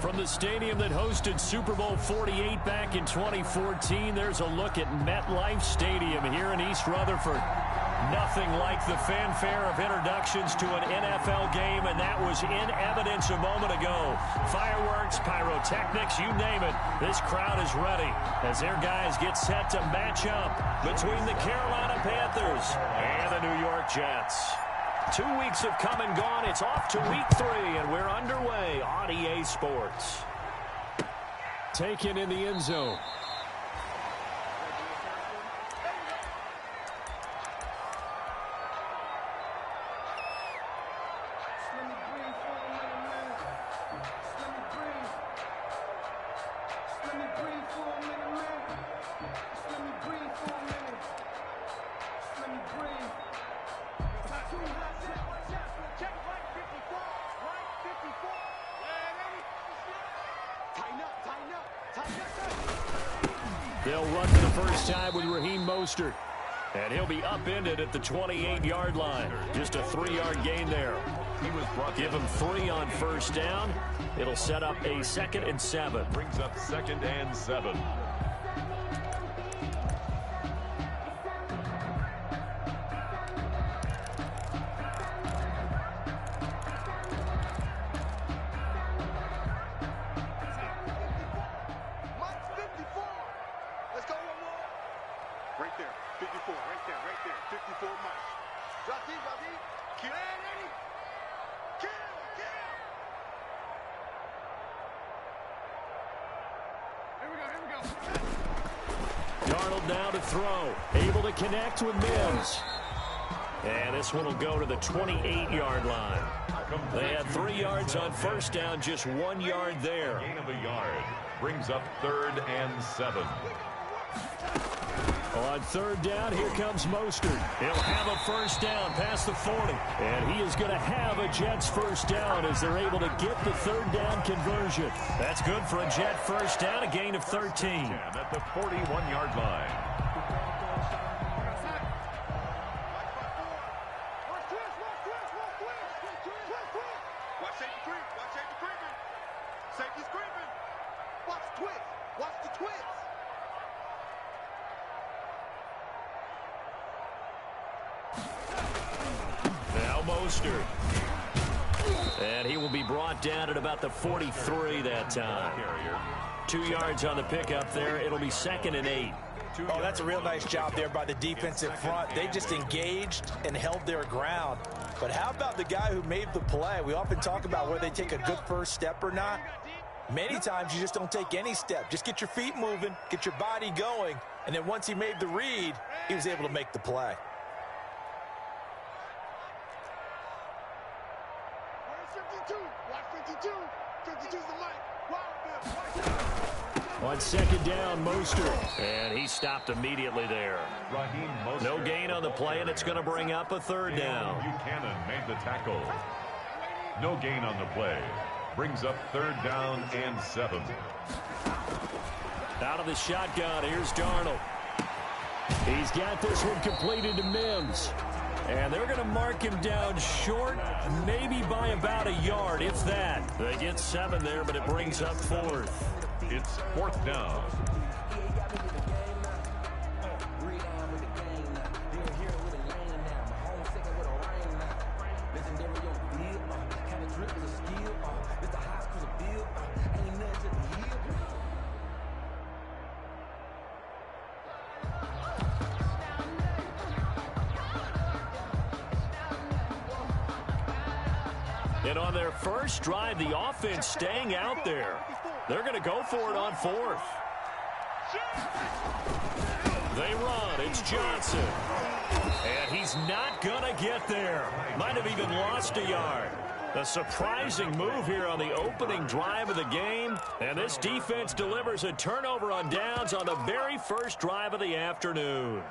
From the stadium that hosted Super Bowl 48 back in 2014, there's a look at MetLife Stadium here in East Rutherford. Nothing like the fanfare of introductions to an NFL game, and that was in evidence a moment ago. Fireworks, pyrotechnics, you name it. This crowd is ready as their guys get set to match up between the Carolina Panthers and the New York Jets. 2 weeks have come and gone. It's off to week 3, and we're underway on EA Sports. Taken in the end zone. They'll run for the first time with Raheem Mostert. And he'll be upended at the 28-yard line. Just a 3-yard gain there. Give him 3 on first down. It'll set up a 2nd and 7. Brings up 2nd and 7. Darnold now to throw. Able to connect with Mims. And this one will go to the 28-yard line. They had 3 yards on first down, just 1 yard there. Gain of a yard. Brings up 3rd and 7. On 3rd down, here comes Mostert. He'll have a first down past the 40. And he is going to have a Jets first down as they're able to get the 3rd down conversion. That's good for a Jet first down, a gain of 13. At the 41-yard line. Mostert. And he will be brought down at about the 43 that time. 2 yards on the pickup there. It'll be 2nd and 8. Oh, that's a real nice job there by the defensive front. They just engaged and held their ground. But how about the guy who made the play? We often talk about whether they take a good first step or not. Many times you just don't take any step. Just get your feet moving, get your body going, and then once he made the read, he was able to make the play. On 2nd down, Mostert. And he stopped immediately there. No gain on the play, and it's going to bring up a 3rd down. Buchanan made the tackle. No gain on the play. Brings up 3rd down and 7. Out of the shotgun, here's Darnold. He's got this one completed to Mims. And they're going to mark him down short, maybe by about a yard, if that. They get 7 there, but it brings up 4th. It's 4th down. And on their first drive, the offense staying out there. They're going to go for it on 4th. They run. It's Johnson. And he's not going to get there. Might have even lost a yard. A surprising move here on the opening drive of the game. And this defense delivers a turnover on downs on the very first drive of the afternoon.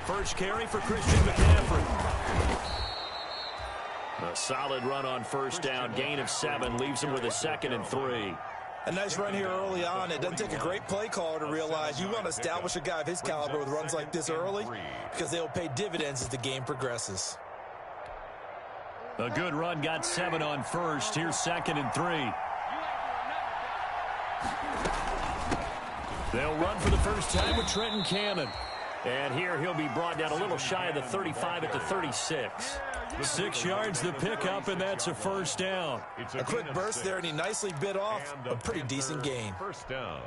First carry for Christian McCaffrey. A solid run on first down. Gain of 7 leaves him with a 2nd and 3. A nice run here early on. It doesn't take a great play caller to realize you want to establish a guy of his caliber with runs like this early because they'll pay dividends as the game progresses. A good run, got 7 on first. Here's 2nd and 3. They'll run for the first time with Trenton Cannon. And here he'll be brought down a little shy of the 35 at the 36. 6 yards the pickup, and that's a first down. A quick burst there, and he nicely bit off a pretty decent gain. First down.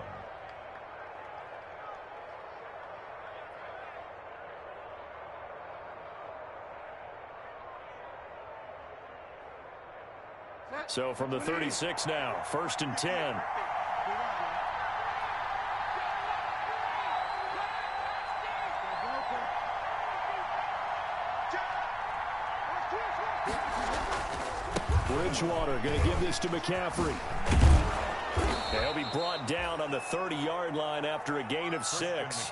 So from the 36 now, 1st and 10. Bridgewater going to give this to McCaffrey. He'll be brought down on the 30-yard line after a gain of 6.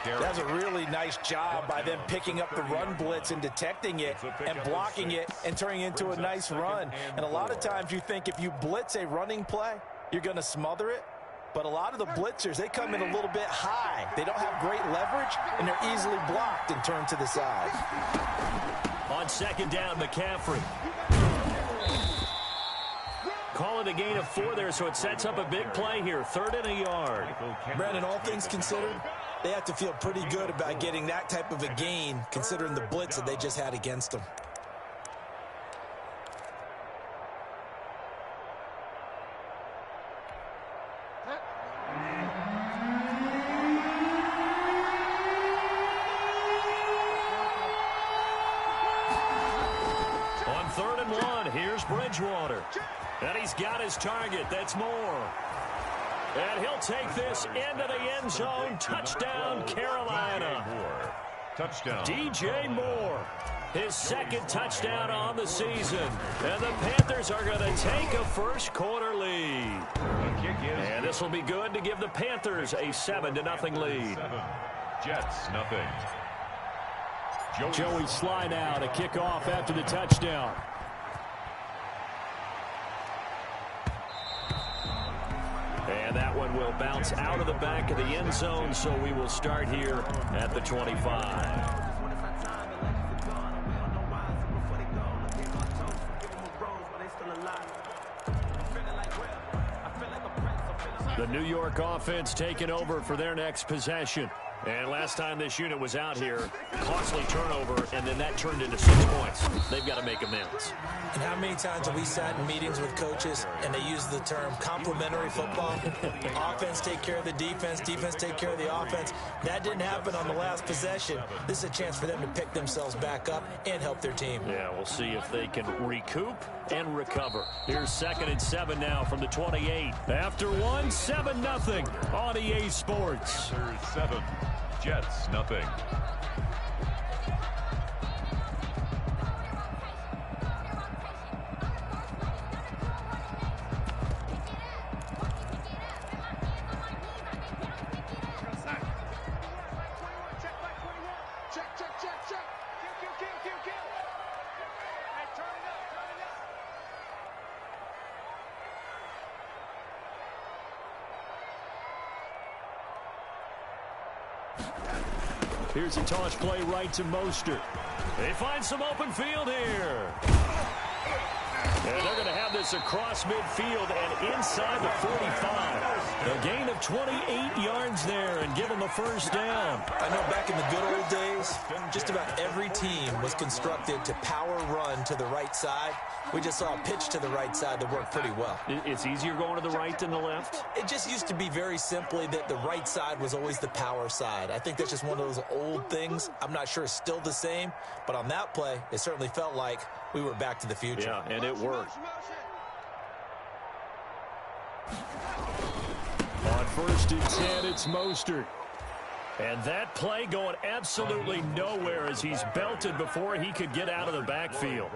That's a really nice job by them picking up the run blitz and detecting it and blocking it and turning it into a nice run. And a lot of times you think if you blitz a running play, you're going to smother it. But a lot of the blitzers, they come in a little bit high. They don't have great leverage, and they're easily blocked and turned to the side. On 2nd down, McCaffrey. Call it a gain of 4 there, so it sets up a big play here. 3rd and a yard. Brandon, all things considered, they have to feel pretty good about getting that type of a gain, considering the blitz that they just had against them. On 3rd and 1, here's Bridgewater. And he's got his target. That's Moore. And he'll take this into the end zone. Touchdown, Carolina. Touchdown. DJ Moore. His 2nd touchdown on the season. And the Panthers are going to take a first quarter lead. And this will be good to give the Panthers a 7-0 lead. Jets, nothing. Joey Sly now to kick off after the touchdown. And that one will bounce out of the back of the end zone, so we will start here at the 25. The New York offense taking over for their next possession. And last time this unit was out here, costly turnover, and then that turned into 6 points. They've got to make amends. And how many times have we sat in meetings with coaches and they use the term complementary football? Offense take care of the defense, defense take care of the offense. That didn't happen on the last possession. This is a chance for them to pick themselves back up and help their team. Yeah, we'll see if they can recoup and recover. Here's 2nd and 7 now from the 28. After 1, 7-0 on EA Sports. Panthers 7, Jets nothing. Here's a toss play right to Mostert. They find some open field here. And they're going to have this across midfield and inside the 45. A gain of 28 yards there and give them a first down. I know back in the good old days, just about every team was constructed to power run to the right side. We just saw a pitch to the right side that worked pretty well. It's easier going to the right than the left? It just used to be very simply that the right side was always the power side. I think that's just one of those old things. I'm not sure it's still the same, but on that play, it certainly felt like we were back to the future. Yeah, and it worked. On 1st and 10, it's Mostert. And that play going absolutely nowhere as he's belted before he could get out of the backfield.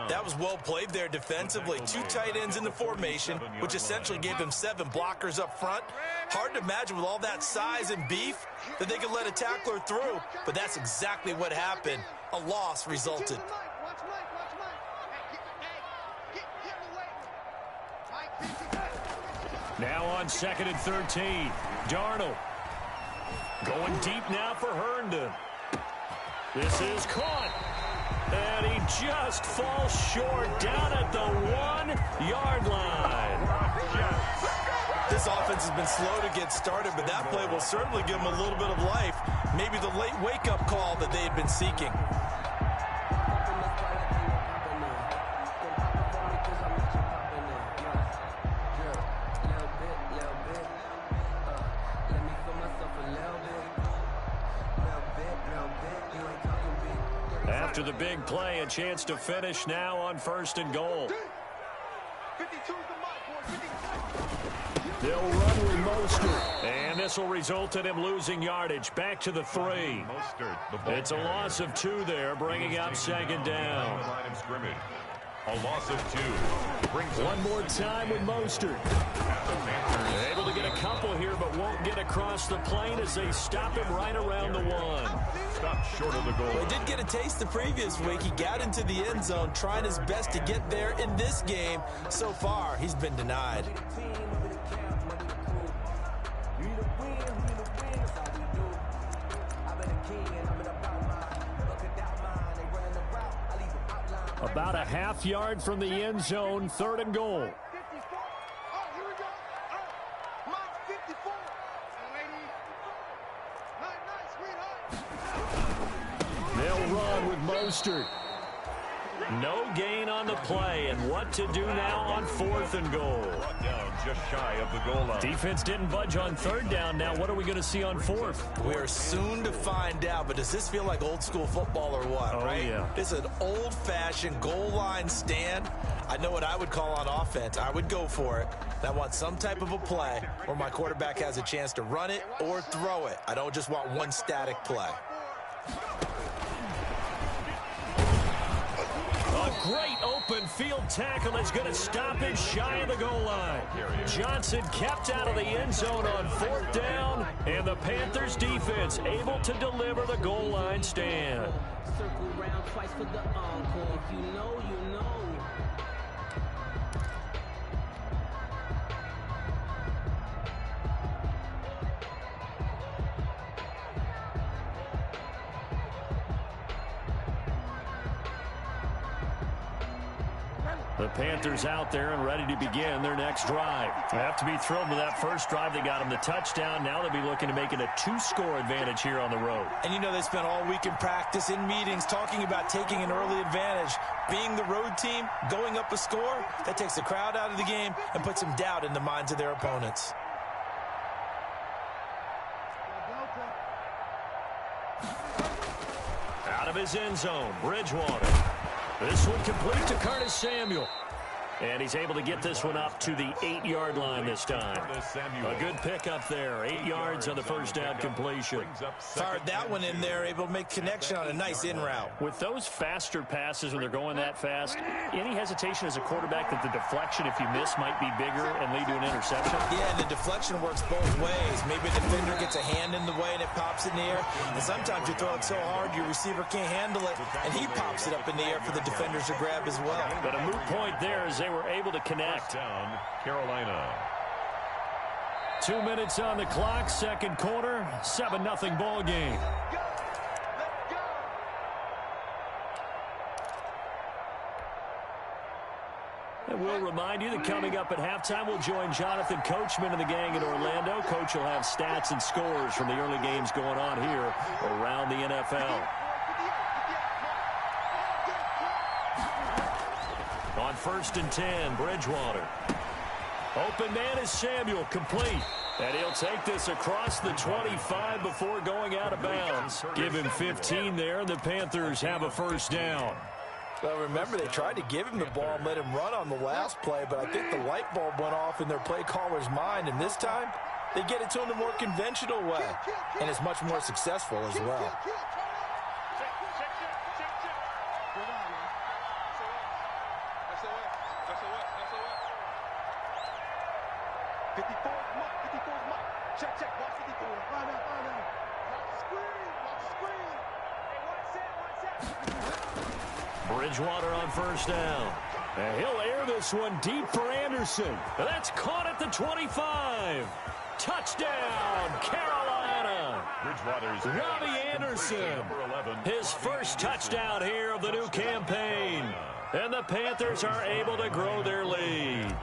That was well played there defensively. 2 tight ends in the formation, which essentially gave him 7 blockers up front. Hard to imagine with all that size and beef that they could let a tackler through, but that's exactly what happened. A loss resulted. Now on 2nd and 13, Darnold. Going deep now for Herndon. This is caught. And he just falls short down at the 1-yard line. This offense has been slow to get started, but that play will certainly give them a little bit of life. Maybe the late wake-up call that they had been seeking. After the big play, a chance to finish now on 1st and goal. They'll run with Mostert, and this will result in him losing yardage. Back to the 3. It's a loss of 2 there, bringing up 2nd down. A loss of 2. One more time with Mostert. Able to get a couple here, but won't get across the plane as they stop him right around the 1. Stopped short of the goal. He did get a taste the previous week. He got into the end zone, trying his best to get there in this game. So far, he's been denied. About a half yard from the end zone, 3rd and goal. They'll run with Mostert. No gain on the play, and what to do now on 4th and goal. Down just shy of the goal line. Defense didn't budge on 3rd down. Now what are we going to see on 4th? We're soon to find out, but does this feel like old school football or what, right? Yeah. This is an old-fashioned goal line stand. I know what I would call on offense. I would go for it. And I want some type of a play where my quarterback has a chance to run it or throw it. I don't just want one static play. A great open field tackle is going to stop it shy of the goal line. Johnson kept out of the end zone on 4th down, and the Panthers defense able to deliver the goal line stand. Circle round twice for the encore. If you know, you know. The Panthers out there and ready to begin their next drive. They have to be thrilled with that first drive. They got them the touchdown. Now they'll be looking to make it a 2-score advantage here on the road. And you know they spent all week in practice, in meetings, talking about taking an early advantage. Being the road team, going up a score, that takes the crowd out of the game and puts some doubt in the minds of their opponents. Out of his end zone, Bridgewater. This one complete to Curtis Samuel. And he's able to get this one up to the 8-yard line this time. A good pickup there. 8 yards on the first down completion. Fired that one in there, able to make connection on a nice in route. With those faster passes when they're going that fast, any hesitation as a quarterback that the deflection, if you miss, might be bigger and lead to an interception? Yeah, and the deflection works both ways. Maybe a defender gets a hand in the way and it pops in the air. And sometimes you throw it so hard your receiver can't handle it, and he pops it up in the air for the defenders to grab as well. But a moot point there as they were able to connect. Down, Carolina. 2 minutes on the clock, second quarter, 7-0 ball game. And we'll remind you that coming up at halftime, we'll join Jonathan Coachman and the gang in Orlando. Coach will have stats and scores from the early games going on here around the NFL. On 1st and 10, Bridgewater. Open man is Samuel, complete. And he'll take this across the 25 before going out of bounds. Give him 15 there, and the Panthers have a first down. Well, remember, they tried to give him the ball and let him run on the last play, but I think the light bulb went off in their play caller's mind, and this time, They get it to him the more conventional way, and it's much more successful as well. Bridgewater on first down. And he'll air this one deep for Anderson. That's caught at the 25. Touchdown, Carolina. Robbie Anderson, his first touchdown here of the new campaign. And the Panthers are able to grow their lead.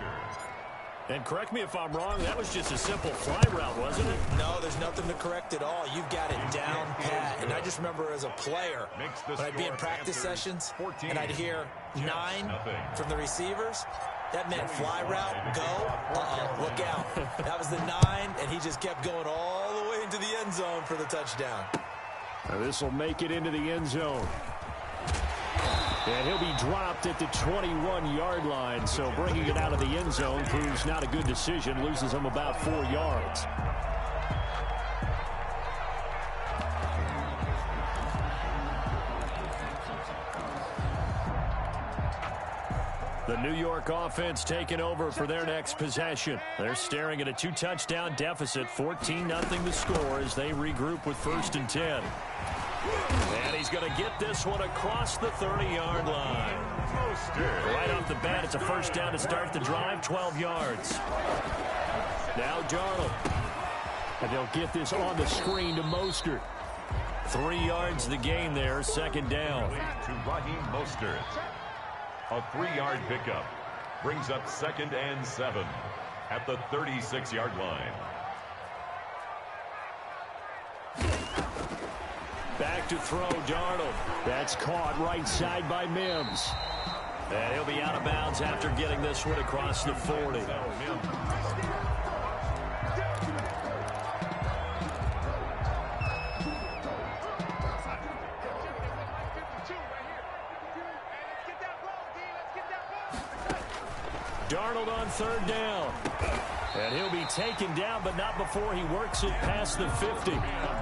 And correct me if I'm wrong, that was just a simple fly route, wasn't it? No, there's nothing to correct at all. You've got it down pat. And I just remember as a player, when I'd be in practice sessions, and I'd hear 9 from the receivers, that meant fly route, go, look out. That was the 9, and he just kept going all the way into the end zone for the touchdown. This will make it into the end zone. And he'll be dropped at the 21-yard line, so bringing it out of the end zone proves not a good decision, loses him about 4 yards. The New York offense taking over for their next possession. They're staring at a 2-touchdown deficit, 14-0 the score as they regroup with 1st and 10. And he's going to get this one across the 30-yard line. Right off the bat, it's a first down to start the drive, 12 yards. Now Darnold. And they'll get this on the screen to Mostert. 3 yards the gain there, 2nd down. To Raheem Mostert. A 3-yard pickup. Brings up 2nd and 7 at the 36-yard line. Back to throw, Darnold. That's caught right side by Mims. And he'll be out of bounds after getting this one across the 40. Darnold on 3rd down. And he'll be taken down, but not before he works it past the 50.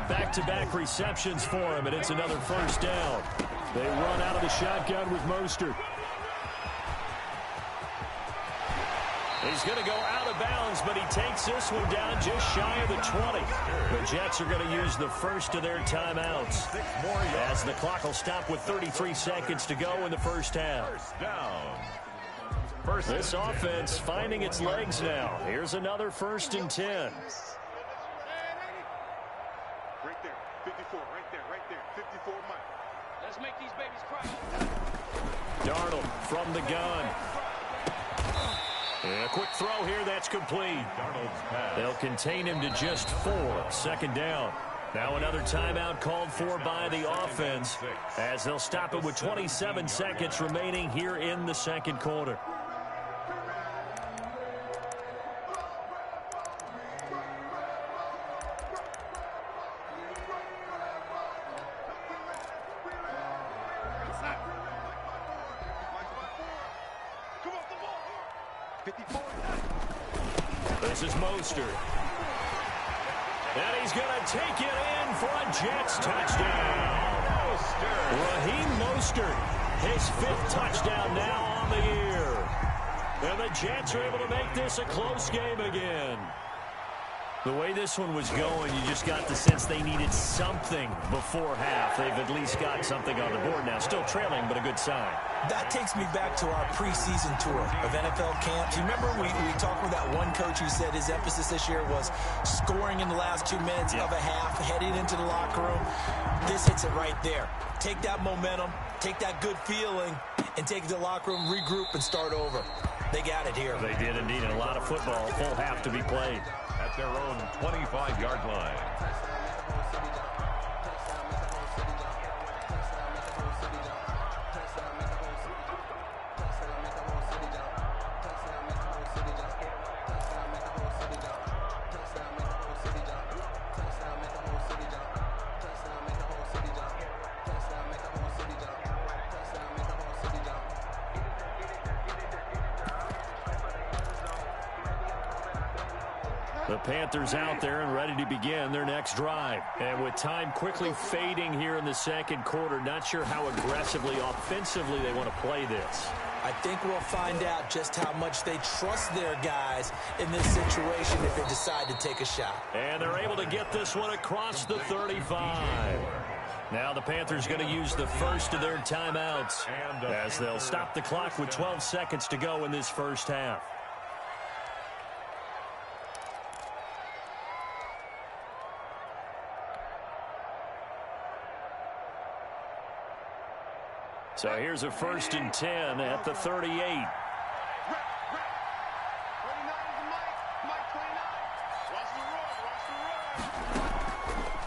Back-to-back receptions for him, and it's another first down. They run out of the shotgun with Mostert. He's going to go out of bounds, but he takes this one down just shy of the 20. The Jets are going to use the first of their timeouts, as the clock will stop with 33 seconds to go in the first half. First down. This offense finding its legs now. Here's another 1st and 10. Right there, 54, right there, 54 Mike. Let's make these babies cry. Darnold from the gun. And a quick throw here, that's complete. They'll contain him to just 4. 2nd down. Now another timeout called for by the offense, as they'll stop it with 27 seconds remaining here in the 2nd quarter. This is Mostert. And he's going to take it in for a Jets touchdown. Raheem Mostert, his 5th touchdown now on the year. And the Jets are able to make this a close game again. The way this one was going, you just got the sense they needed something before half. They've at least got something on the board now. Still trailing, but a good sign. That takes me back to our preseason tour of NFL camps. You remember we talked with that one coach who said his emphasis this year was scoring in the last 2 minutes of a half, heading into the locker room. This hits it right there. Take that momentum, take that good feeling, and take it to the locker room, regroup, and start over. They got it here. They did indeed, and a lot of football, full half to be played. At their own 25-yard line. The Panthers out there and ready to begin their next drive. And with time quickly fading here in the second quarter, not sure how aggressively, offensively they want to play this. I think we'll find out just how much they trust their guys in this situation if they decide to take a shot. And they're able to get this one across the 35. Now the Panthers going to use the first of their timeouts as they'll stop the clock with 12 seconds to go in this first half. So here's a 1st and 10 at the 38.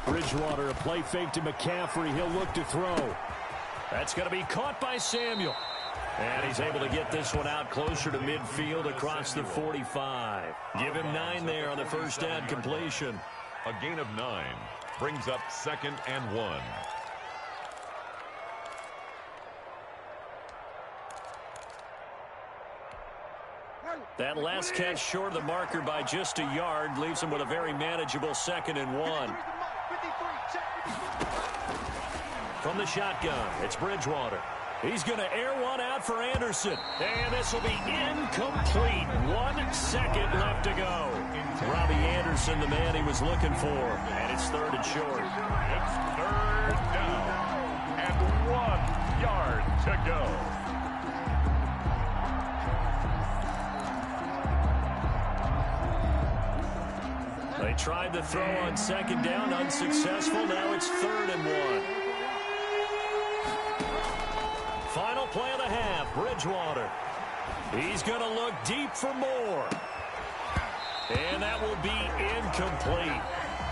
Bridgewater, a play fake to McCaffrey. He'll look to throw. That's going to be caught by Samuel. And he's able to get this one out closer to midfield across the 45. Give him 9 there on the first down completion. A gain of 9 brings up 2nd and 1. That last catch short of the marker by just a yard leaves him with a very manageable 2nd and 1. From the shotgun, it's Bridgewater. He's going to air one out for Anderson. And this will be incomplete. 1 second left to go. Robbie Anderson, the man he was looking for. And it's 3rd and short. It's 3rd down and 1 yard to go. They tried the throw on 2nd down, unsuccessful. Now it's 3rd and 1. Final play of the half, Bridgewater. He's going to look deep for more. And that will be incomplete.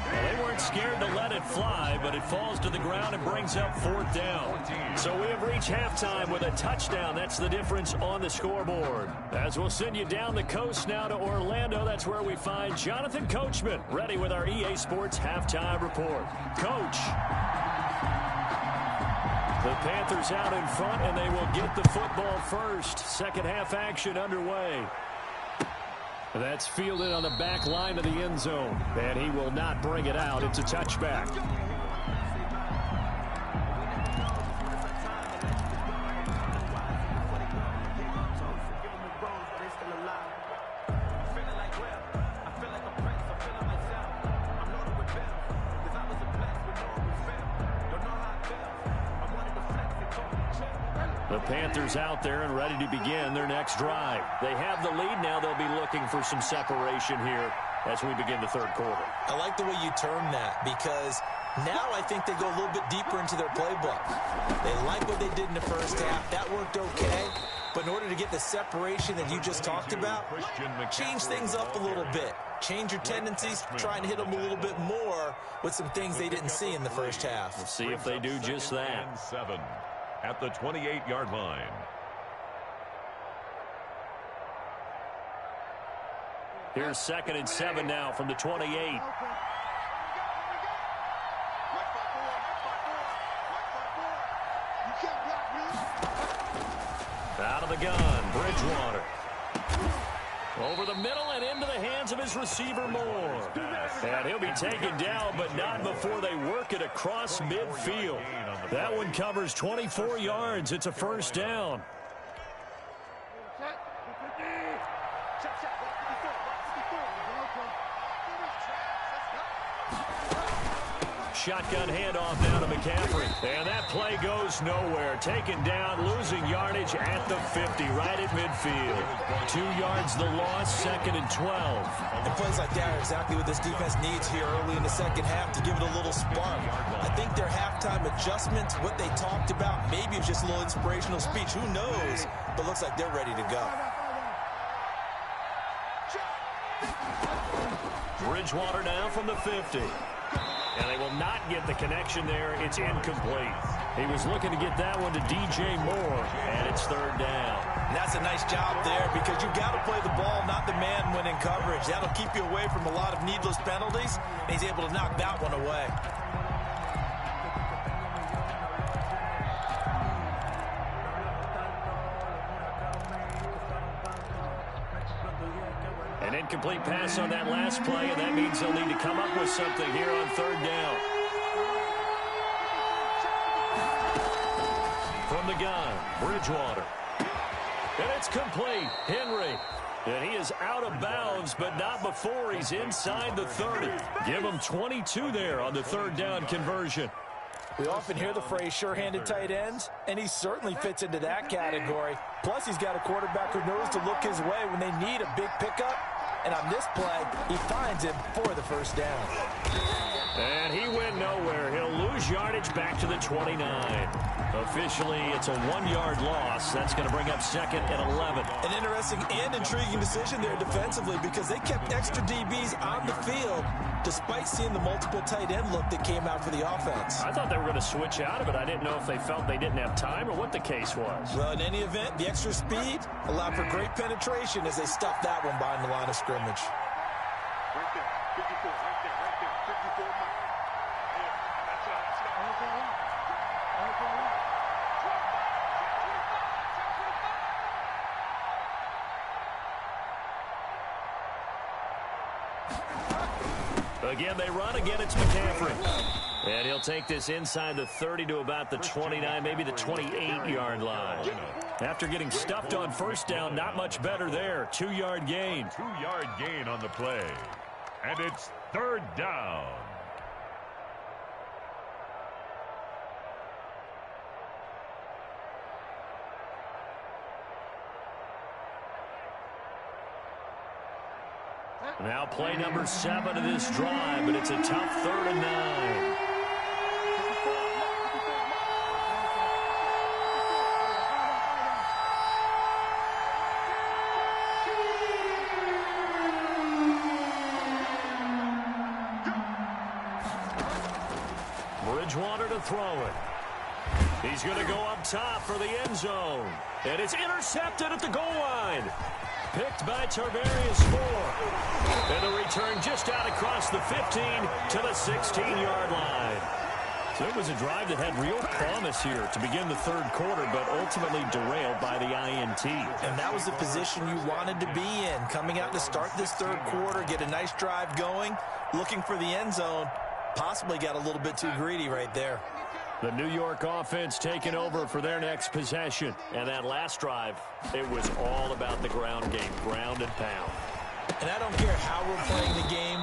Well, they weren't scared to let it fly, but it falls to the ground and brings up 4th down. So we have reached halftime with a touchdown. That's the difference on the scoreboard. As we'll send you down the coast now to Orlando, that's where we find Jonathan Coachman, ready with our EA Sports Halftime Report. Coach. The Panthers out in front, and they will get the football first. Second half action underway. That's fielded on the back line of the end zone, and he will not bring it out. It's a touchback. The Panthers out there and ready to begin their next drive. They have the lead now. They'll be looking for some separation here as we begin the third quarter. I like the way you term that because now I think they go a little bit deeper into their playbook. They like what they did in the first half. That worked okay. But in order to get the separation that you just talked about, change things up a little bit. Change your tendencies, try and hit them a little bit more with some things they didn't see in the first half. We'll see if they do just that. 7 at the 28-yard line. Here's 2nd and 7 now from the 28. Out of the gun, Bridgewater. Over the middle and into the hands of his receiver, Moore. And he'll be taken down, but not before they work it across midfield. That one covers 24 yards. It's a first down. Shotgun handoff down to McCaffrey. And that play goes nowhere. Taken down, losing yardage at the 50, right at midfield. 2 yards the loss, 2nd and 12. And plays like that are exactly what this defense needs here early in the second half to give it a little spark. I think their halftime adjustments, what they talked about, maybe it's just a little inspirational speech. Who knows? But looks like they're ready to go. Bridgewater now from the 50. And they will not get the connection there. It's incomplete. He was looking to get that one to DJ Moore, and it's 3rd down. And that's a nice job there because you've got to play the ball, not the man when in coverage. That'll keep you away from a lot of needless penalties, and he's able to knock that one away. An incomplete pass on that last play, and that means they'll need to come up with something here on third down. From the gun, Bridgewater. And it's complete. Henry. And he is out of bounds, but not before he's inside the 30. Give him 22 there on the third down conversion. We often hear the phrase sure-handed tight ends, and he certainly fits into that category. Plus, he's got a quarterback who knows to look his way when they need a big pickup. And on this play, he finds him for the first down. And he went nowhere. He'll lose yardage back to the 29. Officially, it's a 1-yard loss. That's going to bring up second and 11. An interesting and intriguing decision there defensively because they kept extra DBs on the field despite seeing the multiple tight end look that came out for the offense. I thought they were going to switch out of it. I didn't know if they felt they didn't have time or what the case was. Well, in any event, the extra speed allowed for great penetration as they stuffed that one behind the line of scrimmage. Right there, 54, right there, 54 mile. Yeah, that's right. Again, they run. Again, it's McCaffrey. And he'll take this inside the 30 to about the 29, maybe the 28-yard line. After getting stuffed on first down, not much better there. 2-yard gain. 2-yard gain on the play. And it's third down. Now play number 7 of this drive, but it's a tough 3rd and 9. Bridgewater to throw it. He's going to go up top for the end zone. And it's intercepted at the goal line. Picked by Tarvarius Moore. And the return just out across the 15 to the 16-yard line. So it was a drive that had real promise here to begin the third quarter, but ultimately derailed by the INT. And that was the position you wanted to be in. Coming out to start this third quarter, get a nice drive going, looking for the end zone. Possibly got a little bit too greedy right there. The New York offense taking over for their next possession. And that last drive, it was all about the ground game, ground and pound. And I don't care how we're playing the game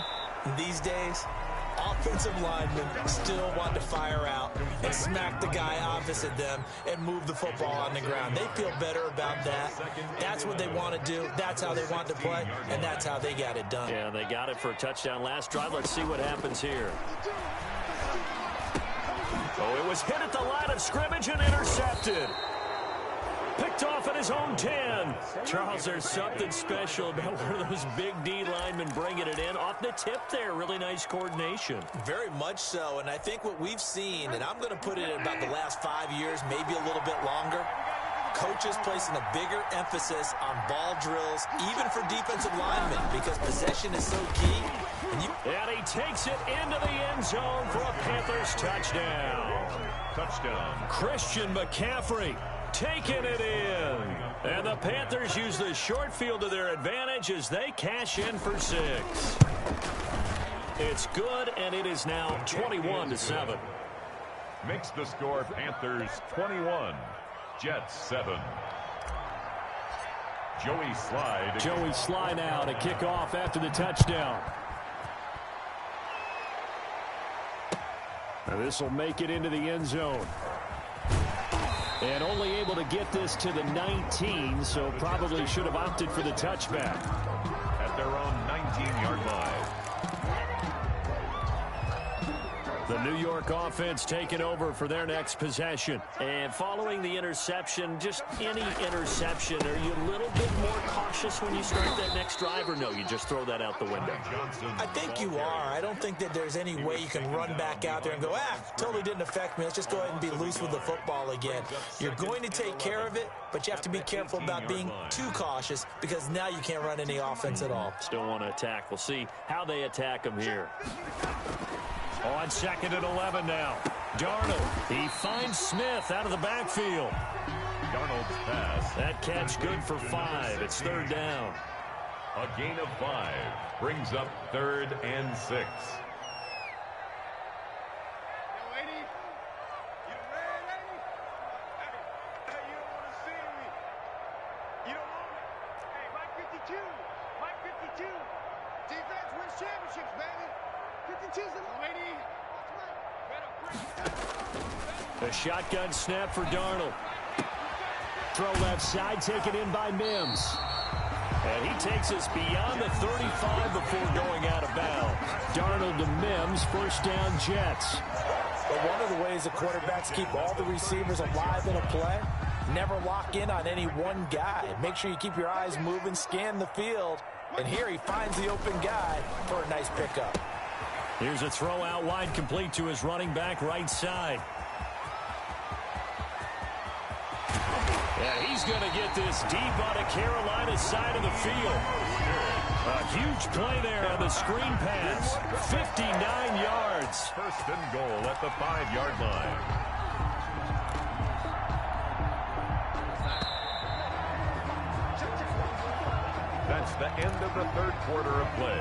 these days, offensive linemen still want to fire out and smack the guy opposite them and move the football on the ground. They feel better about that. That's what they want to do. That's how they want to play, and that's how they got it done. Yeah, they got it for a touchdown last drive. Let's see what happens here. Oh, it was hit at the line of scrimmage and intercepted. Picked off at his own 10. Charles, there's something special about where those big D linemen bringing it in. Off the tip there, really nice coordination. Very much so, and I think what we've seen, and I'm going to put it in about the last 5 years, maybe a little bit longer, coaches placing a bigger emphasis on ball drills, even for defensive linemen, because possession is so key. And he takes it into the end zone for a Panthers touchdown. Touchdown. Christian McCaffrey taking it in. And the Panthers use the short field to their advantage as they cash in for 6. It's good, and it is now 21-7. Makes the score Panthers 21, Jets 7. Joey Sly now to kick off after the touchdown. And this will make it into the end zone. And only able to get this to the 19, so probably should have opted for the touchback. At their own 19-yard line. The New York offense taking over for their next possession. And following the interception, just any interception, are you a little bit more cautious when you start that next drive, or no, you just throw that out the window? I think you are. I don't think that there's any way you can run back out there and go, totally didn't affect me. Let's just go ahead and be loose with the football again. You're going to take care of it, but you have to be careful about being too cautious because now you can't run any offense at all. Still want to attack. We'll see how they attack him here. On 2nd and 11 now. Darnold, he finds Smith out of the backfield. Darnold's pass. That catch good for 5. It's 3rd down. A gain of 5 brings up 3rd and 6. The shotgun snap for Darnold. Throw left side, taken in by Mims. And he takes us beyond the 35 before going out of bounds. Darnold to Mims, first down Jets. But one of the ways the quarterbacks keep all the receivers alive in a play, never lock in on any one guy. Make sure you keep your eyes moving, scan the field. And here he finds the open guy for a nice pickup. Here's a throw out wide, complete to his running back right side. And he's going to get this deep on the Carolina side of the field. A huge play there on the screen pass. 59 yards. First and goal at the 5-yard line. That's the end of the 3rd quarter of play.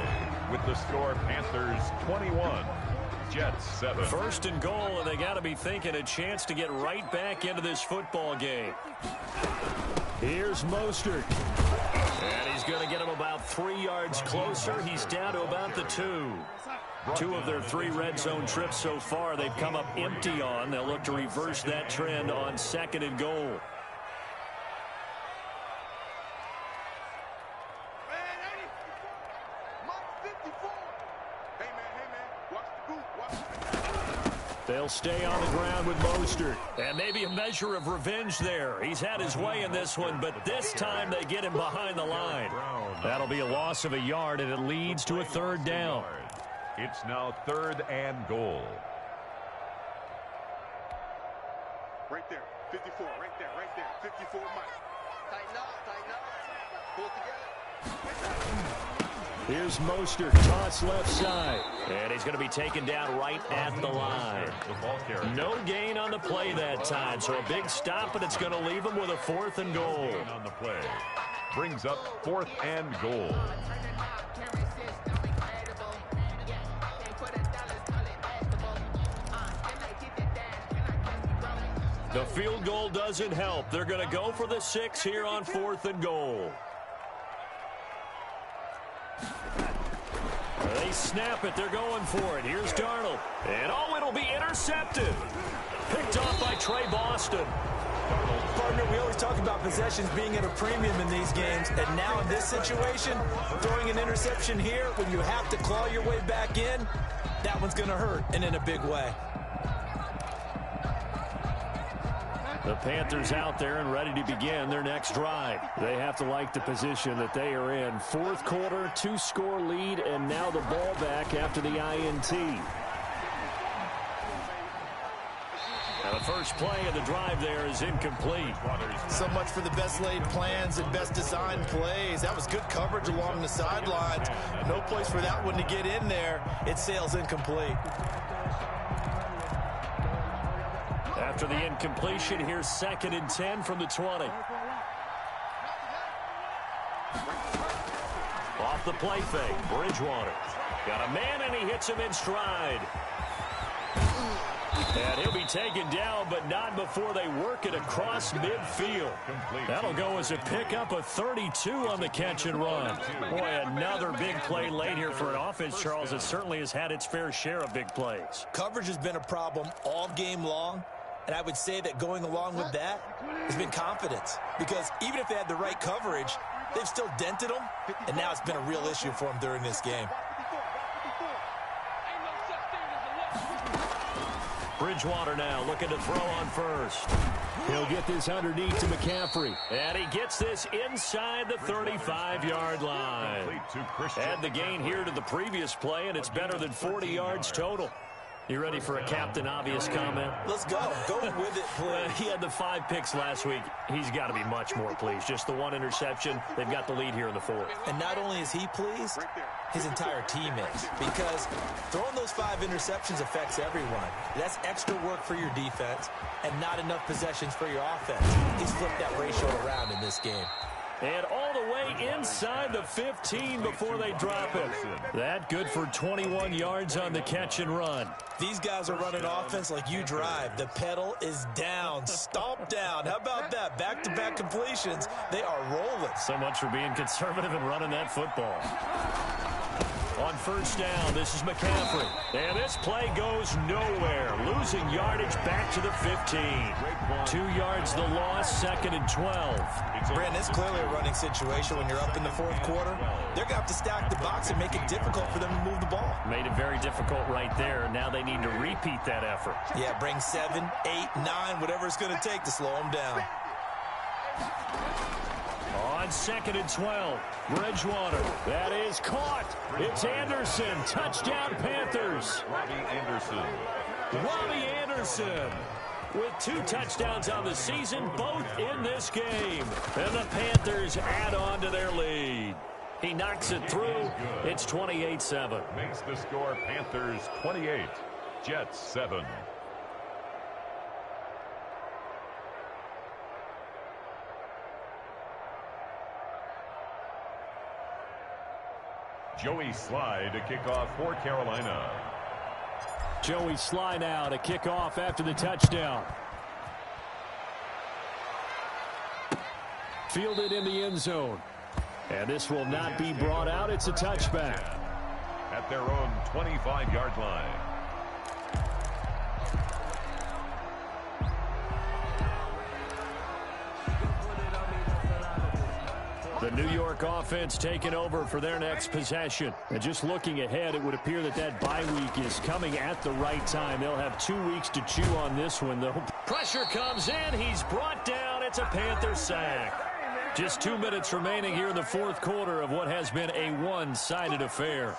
With the score, Panthers 21, Jets 7. First and goal, and they got to be thinking a chance to get right back into this football game. Here's Mostert. And he's going to get him about 3 yards closer. He's down to about the 2. 2 of their 3 red zone trips so far they've come up empty on. They'll look to reverse that trend on 2nd and goal. They'll stay on the ground with Mostert. And maybe a measure of revenge there. He's had his way in this one, but this time they get him behind the line. That'll be a loss of a yard, and it leads to a 3rd down. It's now 3rd and goal. Right there, 54, right there, 54, Mike. Tighten up, pull together. Here's Mostert, toss left side. And he's going to be taken down right at the line. No gain on the play that time, so a big stop, but it's going to leave him with a 4th and goal. On the play brings up 4th and goal. The field goal doesn't help. They're going to go for the 6 here on 4th and goal. They snap it. They're going for it. Here's Darnold. And, oh, it'll be intercepted. Picked off by Trey Boston. Partner, we always talk about possessions being at a premium in these games. And now in this situation, throwing an interception here when you have to claw your way back in, that one's going to hurt, and in a big way. The Panthers out there and ready to begin their next drive. They have to like the position that they are in. 4th quarter, 2-score lead, and now the ball back after the INT. Now the first play of the drive there is incomplete. So much for the best laid plans and best designed plays. That was good coverage along the sidelines. No place for that one to get in there. It sails incomplete. After the incompletion, here's 2nd and 10 from the 20. Off the play fake, Bridgewater. Got a man, and he hits him in stride. And he'll be taken down, but not before they work it across midfield. That'll go as a pickup of 32 on the catch and run. Boy, another big play late here for an offense, Charles, that certainly has had its fair share of big plays. Coverage has been a problem all game long. And I would say that going along with that has been confidence. Because even if they had the right coverage, they've still dented them. And now it's been a real issue for them during this game. Bridgewater now looking to throw on first. He'll get this underneath to McCaffrey. And he gets this inside the 35-yard line. Add the gain here to the previous play, and it's better than 40 yards total. You ready for a Captain Obvious comment? Let's go. Go with it, please. He had the 5 picks last week. He's got to be much more pleased. Just the 1 interception. They've got the lead here in the 4th. And not only is he pleased, his entire team is. Because throwing those 5 interceptions affects everyone. That's extra work for your defense and not enough possessions for your offense. He's flipped that ratio around in this game. And all the way inside the 15 before they drop it. That good for 21 yards on the catch and run. These guys are running offense like you drive. The pedal is down, stomp down. How about that? Back-to-back completions. They are rolling. So much for being conservative and running that football. On first down, this is McCaffrey. And this play goes nowhere. Losing yardage back to the 15. 2 yards the loss, 2nd and 12. Brandon, it's clearly a running situation when you're up in the fourth quarter. They're going to have to stack the box and make it difficult for them to move the ball. Made it very difficult right there. Now they need to repeat that effort. Yeah, bring 7, 8, 9, whatever it's going to take to slow them down. On 2nd and 12, Bridgewater. That is caught. It's Anderson. Touchdown, Panthers. Robbie Anderson with 2 touchdowns on the season, both in this game. And the Panthers add on to their lead. He knocks it through. It's 28-7. Makes the score Panthers 28, Jets 7. Joey Sly to kick off for Carolina. Joey Sly now to kick off after the touchdown. Fielded in the end zone. And this will not be brought out. It's a touchback. At their own 25-yard line. The New York offense taking over for their next possession. And just looking ahead, it would appear that that bye week is coming at the right time. They'll have 2 weeks to chew on this one, though. Pressure comes in. He's brought down. It's a Panther sack. Just 2 minutes remaining here in the fourth quarter of what has been a one-sided affair.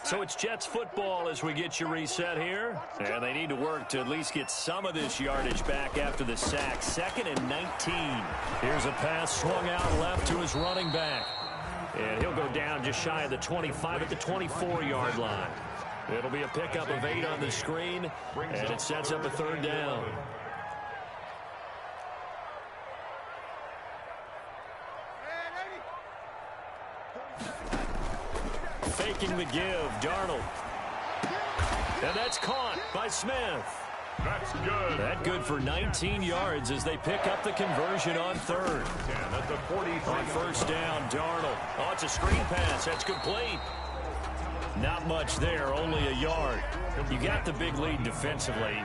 So it's Jets football as we get you reset here. And they need to work to at least get some of this yardage back after the sack. 2nd and 19. Here's a pass swung out left to his running back. And he'll go down just shy of the 25 at the 24-yard line. It'll be a pickup of 8 on the screen, and it sets up a 3rd down. Faking the give, Darnold. And that's caught by Smith. That's good. That good for 19 yards as they pick up the conversion on 3rd. And at the 43. On first down, Darnold. Oh, it's a screen pass. That's complete. Not much there, only a yard. You got the big lead defensively.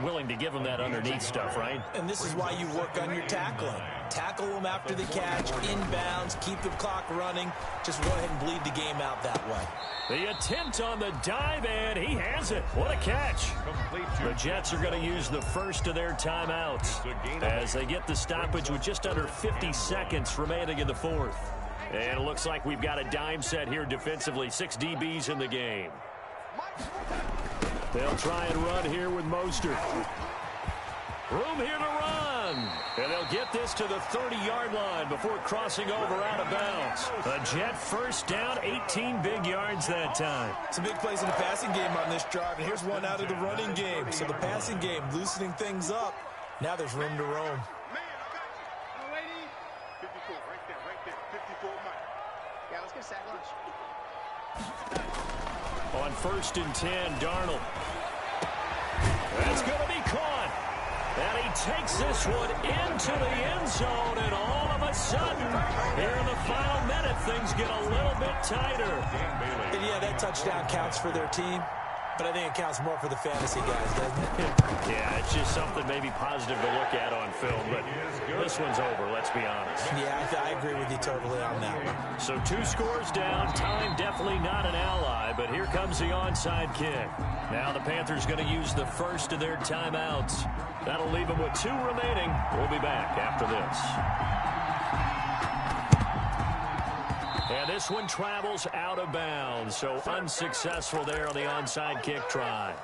Willing to give them that underneath stuff, right? And this is why you work on your tackling. Tackle them after the catch, inbounds, keep the clock running. Just go ahead and bleed the game out that way. The attempt on the dive, and he has it. What a catch. The Jets are going to use the first of their timeouts as they get the stoppage with just under 50 seconds remaining in the fourth. And it looks like we've got a dime set here defensively. 6 DBs in the game. They'll try and run here with Mostert. Room here to run. And they'll get this to the 30-yard line before crossing over out of bounds. A Jet first down, 18 big yards that time. Some big plays in the passing game on this drive, and here's one out of the running game. So the passing game loosening things up. Now there's room to roam. 54, right there, 54 Mike. Yeah, let's get sack lunch. On 1st and 10, Darnold. That's going to be caught. And he takes this one into the end zone, and all of a sudden, here in the final minute, things get a little bit tighter. And yeah, that touchdown counts for their team, but I think it counts more for the fantasy guys, doesn't it? Yeah, it's just something maybe positive to look at on film, but this one's over, let's be honest. Yeah, I agree with you totally on that one. So 2 scores down, time definitely not an ally, but here comes the onside kick. Now the Panthers going to use the first of their timeouts. That'll leave them with 2 remaining. We'll be back after this. And this one travels out of bounds, so unsuccessful there on the onside kick try.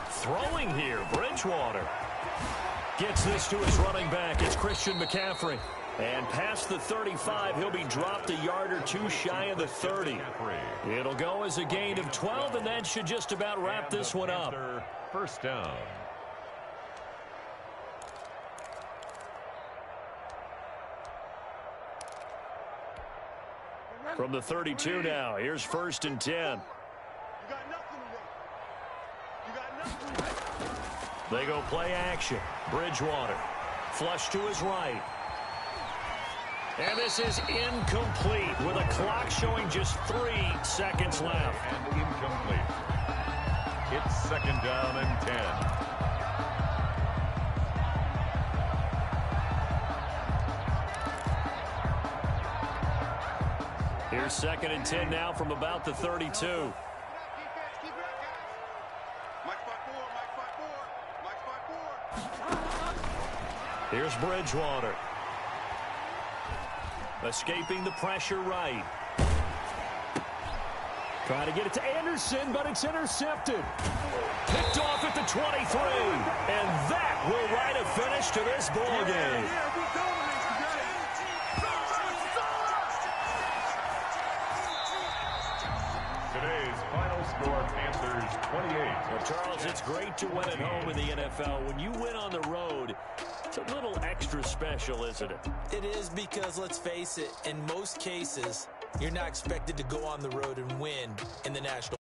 Throwing here, Bridgewater. Gets this to his running back. It's Christian McCaffrey. And past the 35, he'll be dropped a yard or two shy of the 30. It'll go as a gain of 12, and that should just about wrap this one up. First down. From the 32 now, here's 1st and 10. They go play action. Bridgewater. Flush to his right. And this is incomplete with a clock showing just 3 seconds left. And incomplete. It's 2nd down and 10. Here's 2nd and 10 now from about the 32. Here's Bridgewater. Escaping the pressure right. Trying to get it to Anderson, but it's intercepted. Picked off at the 23. And that will write a finish to this ball game. Today's final score, Panthers 28. Well, Charles, it's great to win at home in the NFL. When you win on the road, it's a little extra special, isn't it? It is, because, let's face it, in most cases, you're not expected to go on the road and win in the National